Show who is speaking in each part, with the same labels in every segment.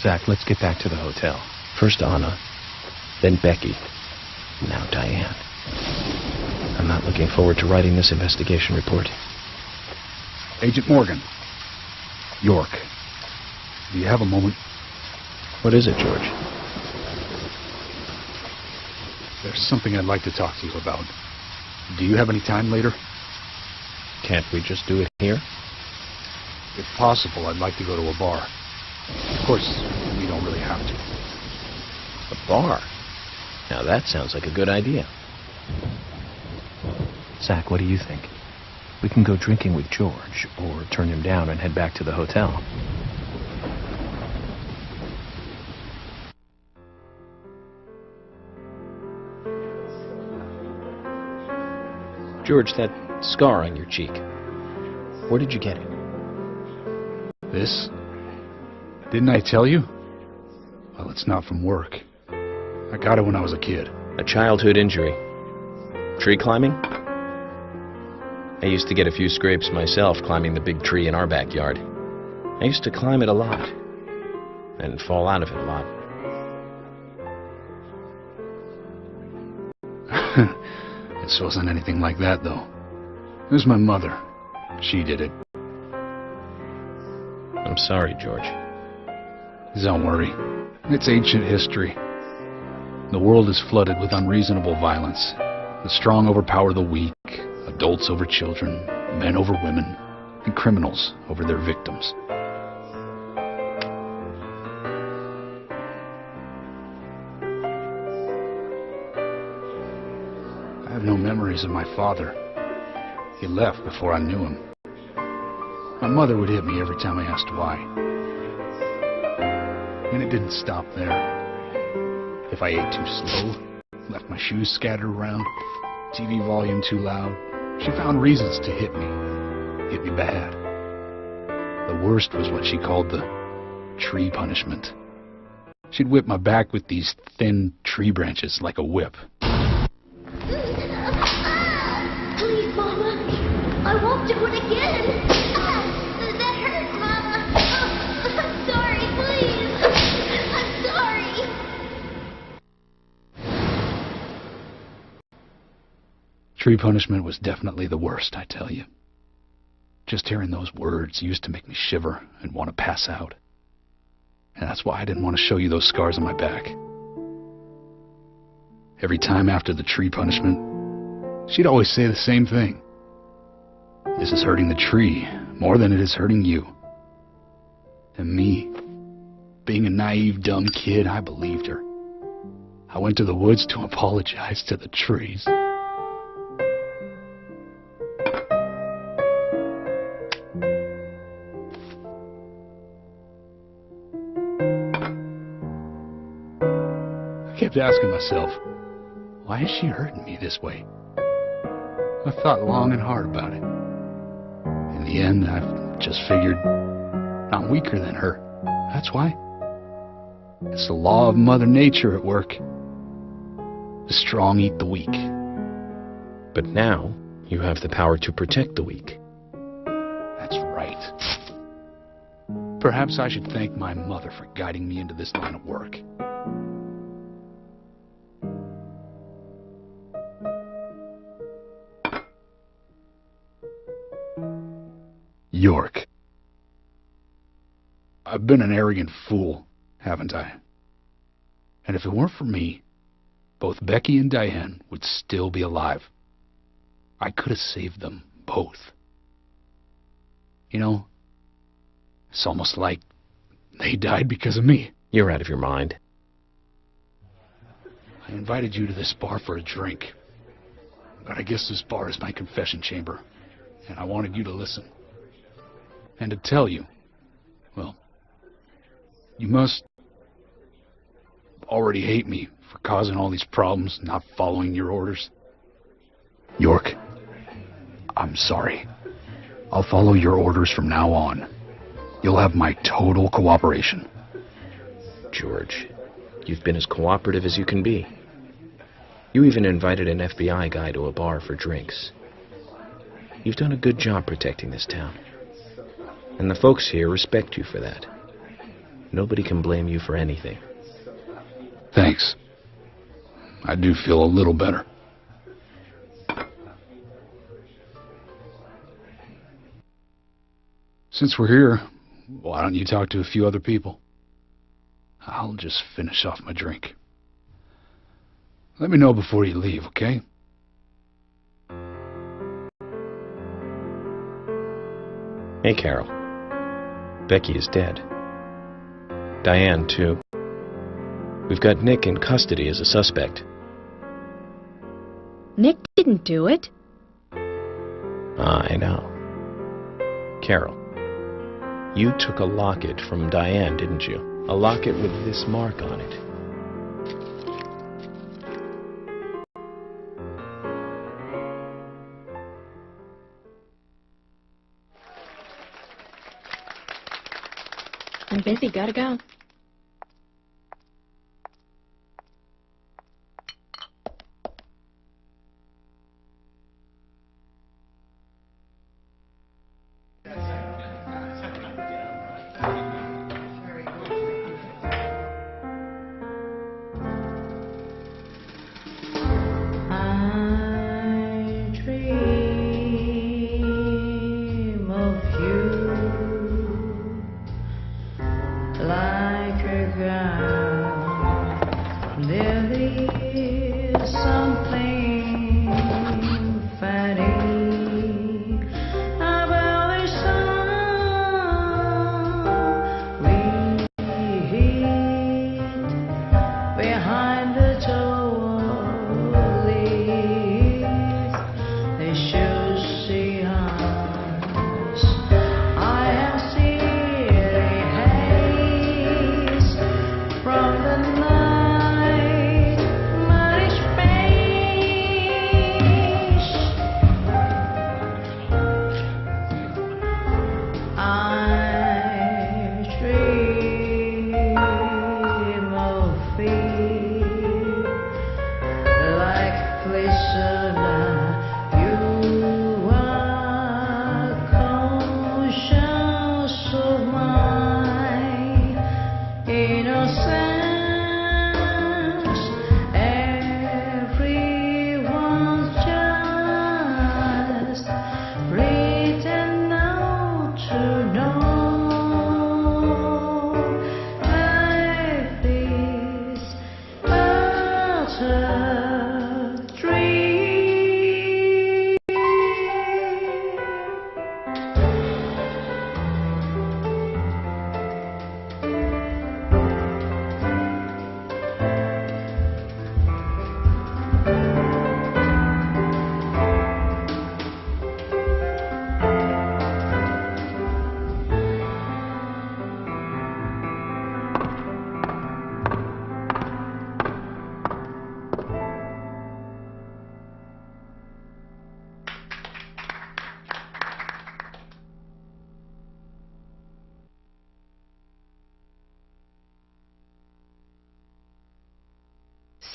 Speaker 1: Zach, let's get back to the hotel.
Speaker 2: First Anna, then Becky, now Diane. I'm not looking forward to writing this investigation report.
Speaker 3: Agent Morgan. York. Do you have a moment?
Speaker 2: What is it, George?
Speaker 3: There's something I'd like to talk to you about. Do you have any time later?
Speaker 2: Can't we just do it here?
Speaker 3: If possible, I'd like to go to a bar. Of course, we don't really have to.
Speaker 2: A bar? Now that sounds like a good idea.
Speaker 1: Zach, what do you think? We can go drinking with George, or turn him down and head back to the hotel.
Speaker 2: George, that scar on your cheek, where did you get it?
Speaker 3: This? Didn't I tell you? Well, it's not from work. I got it when I was a kid.
Speaker 2: A childhood injury. Tree climbing? I used to get a few scrapes myself climbing the big tree in our backyard. I used to climb it a lot, and fall out of it a lot.
Speaker 3: This wasn't anything like that, though. It was my mother. She did it.
Speaker 2: I'm sorry, George.
Speaker 3: Don't worry. It's ancient history. The world is flooded with unreasonable violence. The strong overpower the weak, adults over children, men over women, and criminals over their victims. I have no memories of my father. He left before I knew him. My mother would hit me every time I asked why. And it didn't stop there. If I ate too slow, left my shoes scattered around, TV volume too loud, she found reasons to hit me bad. The worst was what she called the tree punishment. She'd whip my back with these thin tree branches like a whip.
Speaker 4: Please, Mama, I won't do it again. That hurt, Mama. I'm sorry, please. I'm sorry.
Speaker 3: Tree punishment was definitely the worst, I tell you. Just hearing those words used to make me shiver and want to pass out. And that's why I didn't want to show you those scars on my back. Every time after the tree punishment, she'd always say the same thing. This is hurting the tree more than it is hurting you. And me, being a naive, dumb kid, I believed her. I went to the woods to apologize to the trees. I kept asking myself, why is she hurting me this way? I thought long and hard about it. In the end, I just figured I'm weaker than her. That's why. It's the law of Mother Nature at work. The strong eat the weak.
Speaker 2: But now, you have the power to protect the weak.
Speaker 3: That's right. Perhaps I should thank my mother for guiding me into this line of work. York. I've been an arrogant fool, haven't I? And if it weren't for me, both Becky and Diane would still be alive. I could have saved them both. You know, it's almost like they died because of me.
Speaker 2: You're out of your mind.
Speaker 3: I invited you to this bar for a drink. But I guess this bar is my confession chamber, and I wanted you to listen. And to tell you, well, you must already hate me for causing all these problems, not following your orders. York, I'm sorry. I'll follow your orders from now on. You'll have my total cooperation.
Speaker 2: George, you've been as cooperative as you can be. You even invited an FBI guy to a bar for drinks. You've done a good job protecting this town. And the folks here respect you for that. Nobody can blame you for anything.
Speaker 3: Thanks. I do feel a little better. Since we're here, why don't you talk to a few other people? I'll just finish off my drink. Let me know before you leave, okay?
Speaker 2: Hey, Carol. Becky is dead. Diane, too. We've got Nick in custody as a suspect.
Speaker 5: Nick didn't do it.
Speaker 2: I know. Carol, you took a locket from Diane, didn't you? A locket with this mark on it.
Speaker 5: I'm busy, gotta go.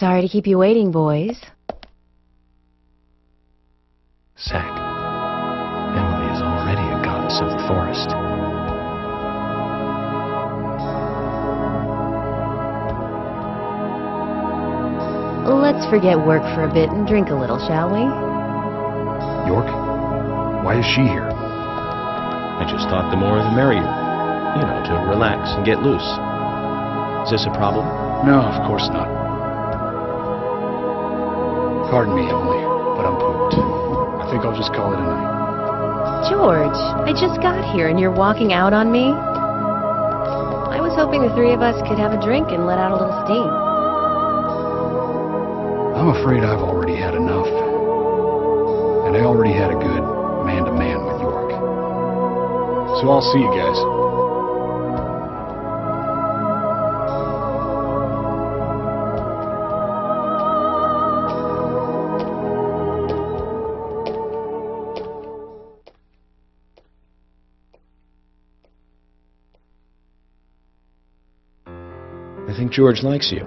Speaker 5: Sorry to keep you waiting, boys.
Speaker 1: Sack. Emily is already a goddess of the forest.
Speaker 5: Let's forget work for a bit and drink a little, shall we?
Speaker 3: York? Why is she here?
Speaker 2: I just thought the more the merrier. You know, to relax and get loose. Is this a problem?
Speaker 3: No, of course not. Pardon me, Emily, but I'm pooped. I think I'll just call it a night.
Speaker 5: George, I just got here and you're walking out on me? I was hoping the three of us could have a drink and let out a little steam.
Speaker 3: I'm afraid I've already had enough. And I already had a good man-to-man with York. So I'll see you guys.
Speaker 2: I think George likes you,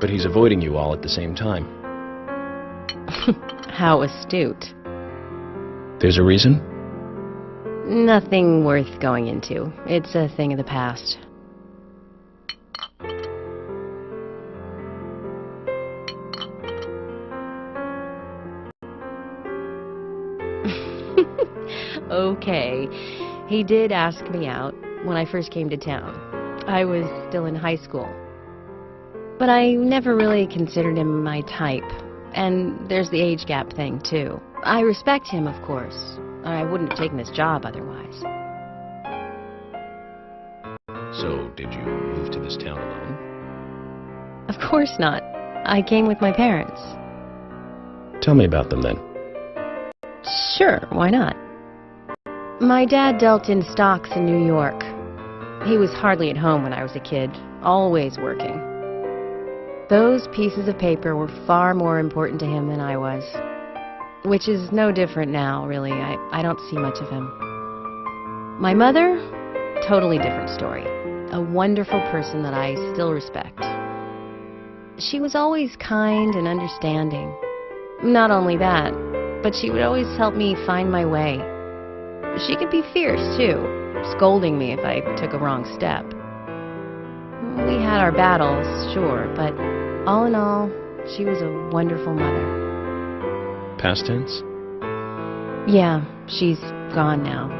Speaker 2: but he's avoiding you all at the same time.
Speaker 5: How astute.
Speaker 2: There's a reason?
Speaker 5: Nothing worth going into. It's a thing of the past. Okay. He did ask me out when I first came to town. I was still in high school. But I never really considered him my type. And there's the age gap thing, too. I respect him, of course. I wouldn't have taken this job otherwise.
Speaker 2: So, did you move to this town alone?
Speaker 5: Of course not. I came with my parents.
Speaker 2: Tell me about them then.
Speaker 5: Sure, why not? My dad dealt in stocks in New York. He was hardly at home when I was a kid, always working. Those pieces of paper were far more important to him than I was. Which is no different now, really. I don't see much of him. My mother? Totally different story. A wonderful person that I still respect. She was always kind and understanding. Not only that, but she would always help me find my way. She could be fierce, too, scolding me if I took a wrong step. We had our battles, sure, but all in all, she was a wonderful mother.
Speaker 2: Past tense?
Speaker 5: Yeah, she's gone now.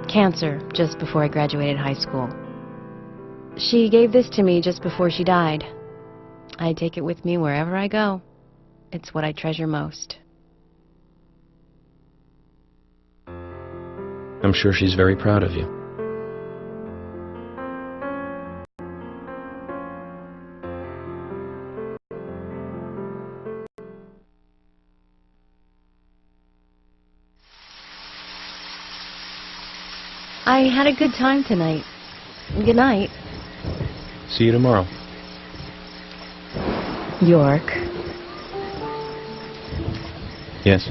Speaker 5: Cancer, just before I graduated high school. She gave this to me just before she died. I take it with me wherever I go. It's what I treasure most.
Speaker 2: I'm sure she's very proud of you.
Speaker 5: I had a good time tonight. Good night.
Speaker 2: See you tomorrow.
Speaker 5: York.
Speaker 2: Yes.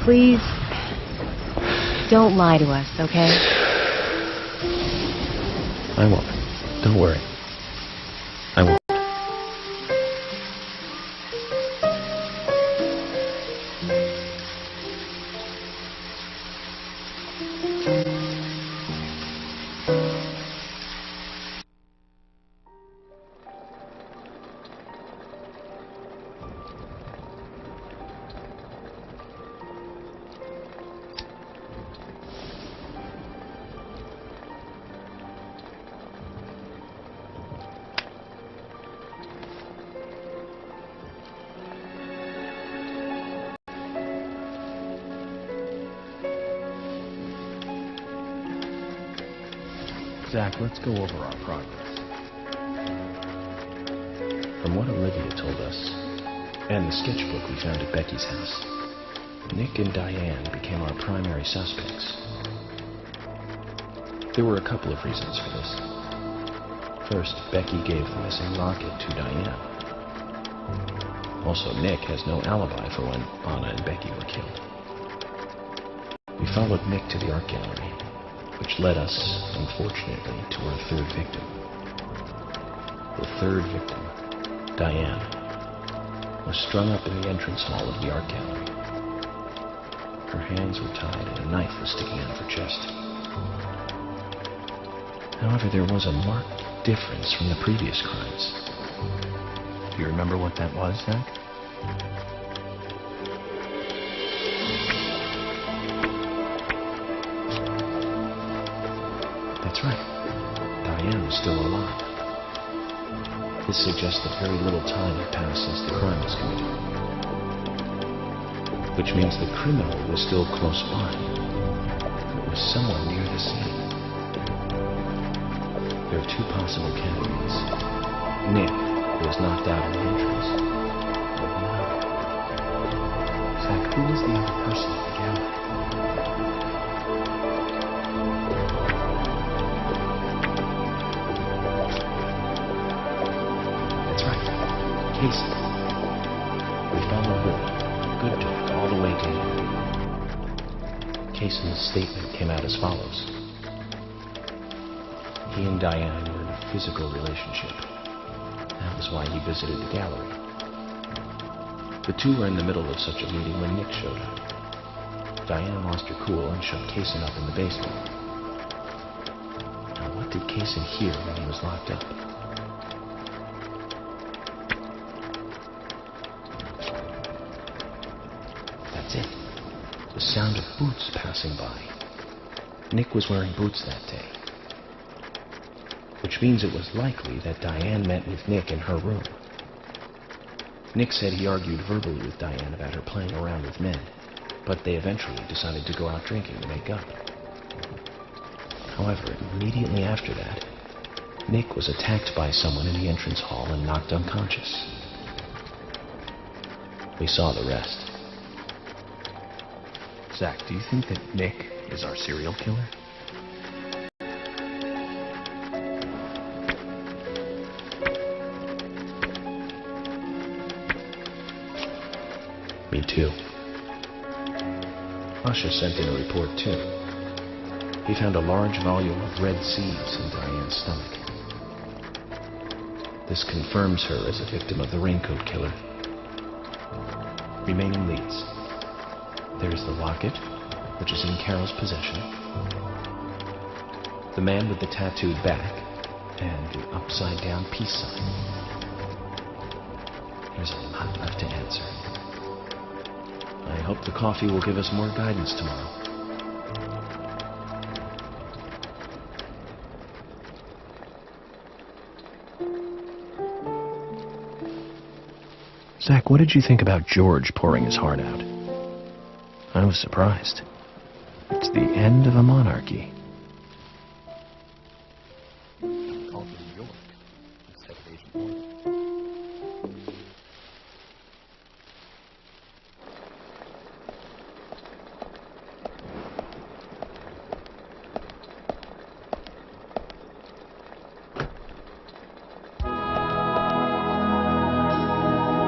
Speaker 5: Please, don't lie to us, okay?
Speaker 2: I won't. Don't worry. I won't.
Speaker 1: Zach, let's go over our progress.
Speaker 2: From what Olivia told us, and the sketchbook we found at Becky's house, Nick and Diane became our primary suspects. There were a couple of reasons for this. First, Becky gave the missing locket to Diane. Also, Nick has no alibi for when Anna and Becky were killed. We followed Nick to the art gallery, which led us, unfortunately, to our third victim. The third victim, Diane, was strung up in the entrance hall of the art gallery. Her hands were tied and a knife was sticking out of her chest. However, there was a marked difference from the previous crimes.
Speaker 1: Do you remember what that was, Zach?
Speaker 2: That's right. Diane was still alive. This suggests that very little time had passed since the crime was committed. Which means the criminal was still close by. It was someone near the scene. There are two possible candidates. Nick, who was knocked out in the entrance.
Speaker 1: Zach, who was the other person at the gallery?
Speaker 2: Casey. We followed Willie, good dog, all the way to him. Casey's statement came out as follows. He and Diane were in a physical relationship. That was why he visited the gallery. The two were in the middle of such a meeting when Nick showed up. Diane lost her cool and shut Casey up in the basement. Now, what did Casey hear when he was locked up?
Speaker 1: sound of boots passing by. Nick was wearing boots that day, which means it was likely that Diane met with Nick in her room. Nick said he argued verbally with Diane about her playing around with men, but they eventually decided to go out drinking to make up. However, immediately after that, Nick was attacked by someone in the entrance hall and knocked unconscious. We saw the rest.
Speaker 3: Zach, do you think that Nick is our serial killer?
Speaker 1: Me too. Plash's sent in a report too. He found a large volume of red seeds in Diane's stomach. This confirms her as a victim of the raincoat killer. Remaining leads. There's the locket, which is in Carol's possession, the man with the tattooed back, and the upside-down peace sign. There's a lot left to answer. I hope the coffee will give us more guidance tomorrow.
Speaker 2: Zach, what did you think about George pouring his heart out? I was surprised. It's the end of a monarchy.
Speaker 3: Called him York instead of Agent Morgan.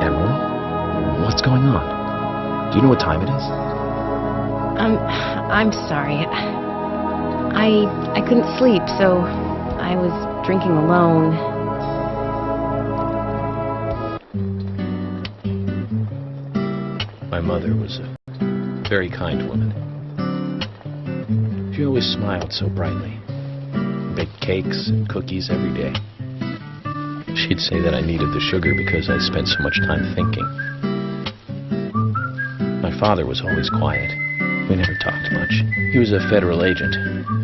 Speaker 1: Emily? What's going on? Do you know what time it is?
Speaker 5: I'm sorry. I couldn't sleep, so I was drinking alone.
Speaker 2: My mother was a very kind woman. She always smiled so brightly. Baked cakes and cookies every day. She'd say that I needed the sugar because I spent so much time thinking. My father was always quiet. We never talked much. He was a federal agent,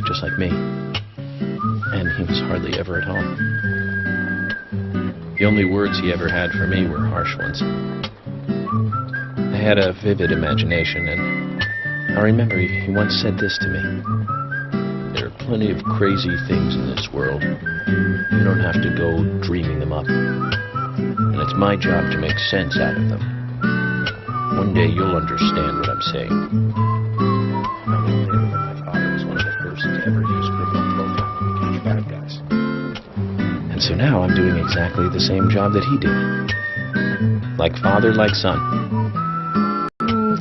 Speaker 2: just like me. And he was hardly ever at home. The only words he ever had for me were harsh ones. I had a vivid imagination, and I remember he once said this to me. There are plenty of crazy things in this world. You don't have to go dreaming them up. And it's my job to make sense out of them. One day you'll understand what I'm saying. And so now I'm doing exactly the same job that he did. Like father, like son.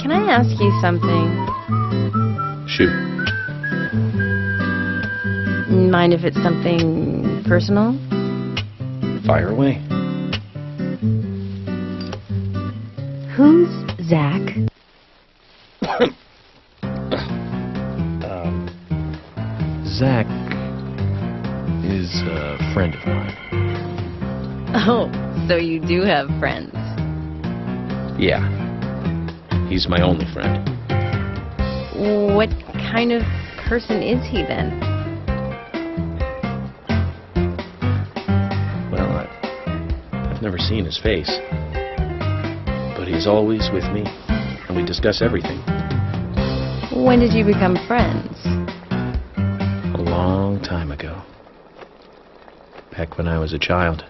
Speaker 5: Can I ask you something?
Speaker 2: Shoot.
Speaker 5: Mind if it's something personal?
Speaker 2: Fire away.
Speaker 5: Who's Zach?
Speaker 2: Zach is a friend of mine.
Speaker 5: Oh, so you do have friends.
Speaker 2: Yeah. He's my only friend.
Speaker 5: What kind of person is he then?
Speaker 2: Well, I've never seen his face. But he's always with me, and we discuss everything.
Speaker 5: When did you become friends?
Speaker 2: A long time ago. Back when I was a child.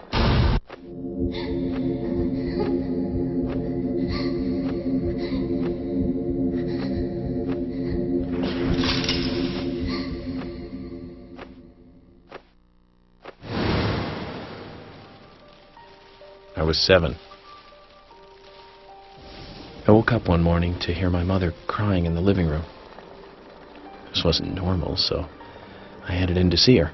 Speaker 2: I was 7. I woke up one morning to hear my mother crying in the living room. This wasn't normal, so I headed in to see her.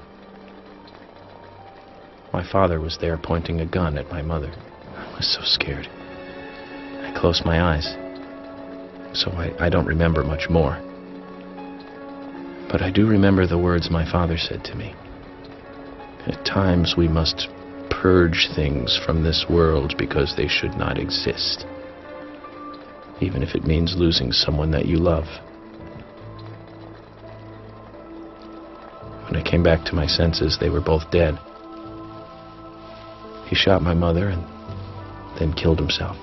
Speaker 2: My father was there pointing a gun at my mother. I was so scared. I closed my eyes, so I don't remember much more. But I do remember the words my father said to me. At times we must purge things from this world because they should not exist. Even if it means losing someone that you love.
Speaker 1: came back to my senses, they were both dead. He shot my mother and then killed himself.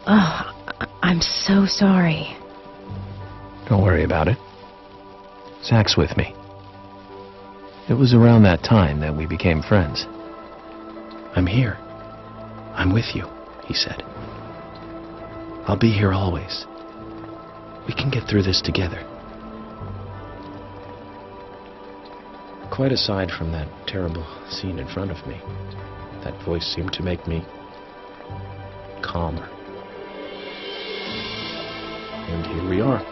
Speaker 5: Oh, I'm so sorry.
Speaker 1: Don't worry about it. Zach's with me. It was around that time that we became friends. I'm here. I'm with you, he said. I'll be here always. We can get through this together. Quite aside from that terrible scene in front of me, that voice seemed to make me calmer. And here we are,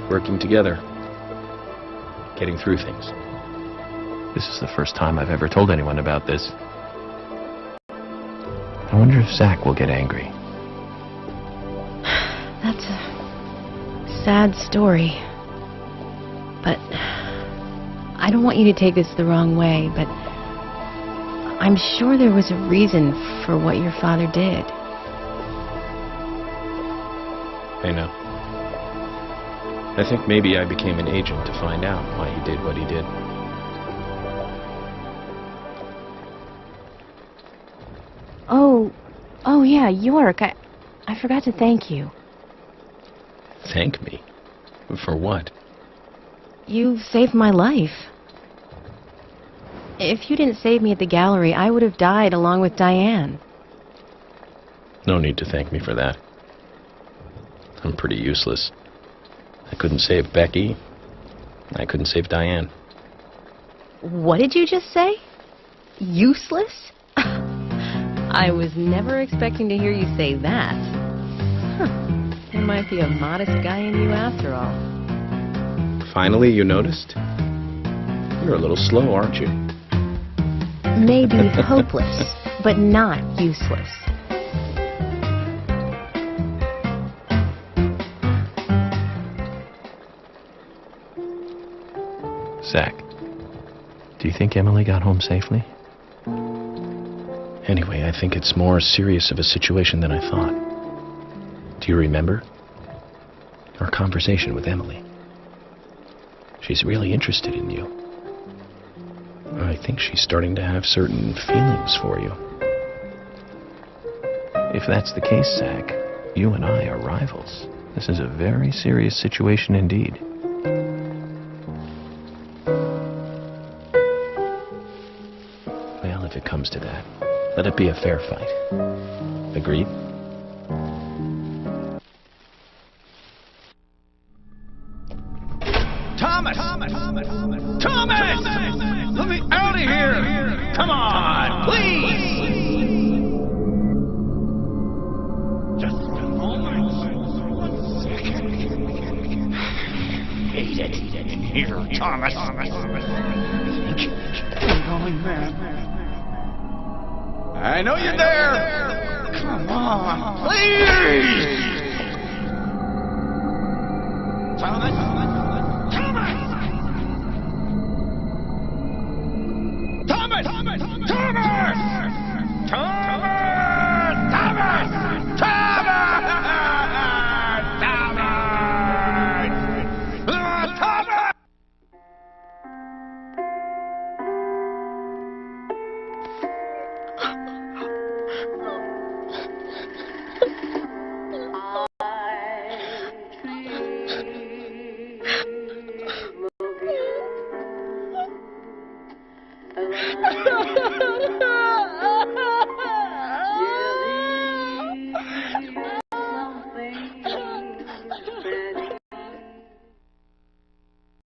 Speaker 1: working together, getting through things. This is the first time I've ever told anyone about this. I wonder if Zach will get angry.
Speaker 5: That's a sad story. But I don't want you to take this the wrong way, but I'm sure there was a reason for what your father did.
Speaker 1: I know. I think maybe I became an agent to find out why he did what he did.
Speaker 5: Oh yeah, York, I forgot to thank you.
Speaker 1: Thank me? For what?
Speaker 5: You saved my life. If you didn't save me at the gallery, I would have died along with Diane.
Speaker 1: No need to thank me for that. I'm pretty useless. I couldn't save Becky. I couldn't save Diane.
Speaker 5: What did you just say? Useless? I was never expecting to hear you say that. There might be a modest guy in you after all.
Speaker 1: Finally, you noticed? You're a little slow, aren't you?
Speaker 5: Maybe hopeless, but not useless.
Speaker 1: Zach, do you think Emily got home safely? Anyway, I think it's more serious of a situation than I thought. Do you remember? Our conversation with Emily. She's really interested in you. I think she's starting to have certain feelings for you. If that's the case, Zach, you and I are rivals. This is a very serious situation indeed. Well, if it comes to that, let it be a fair fight. Agreed?
Speaker 6: Thomas! Let me out of here! Come on, please! Just a moment. 1 second. Hate it in here, Thomas. I'm going mad. I know you're there. Come on, please!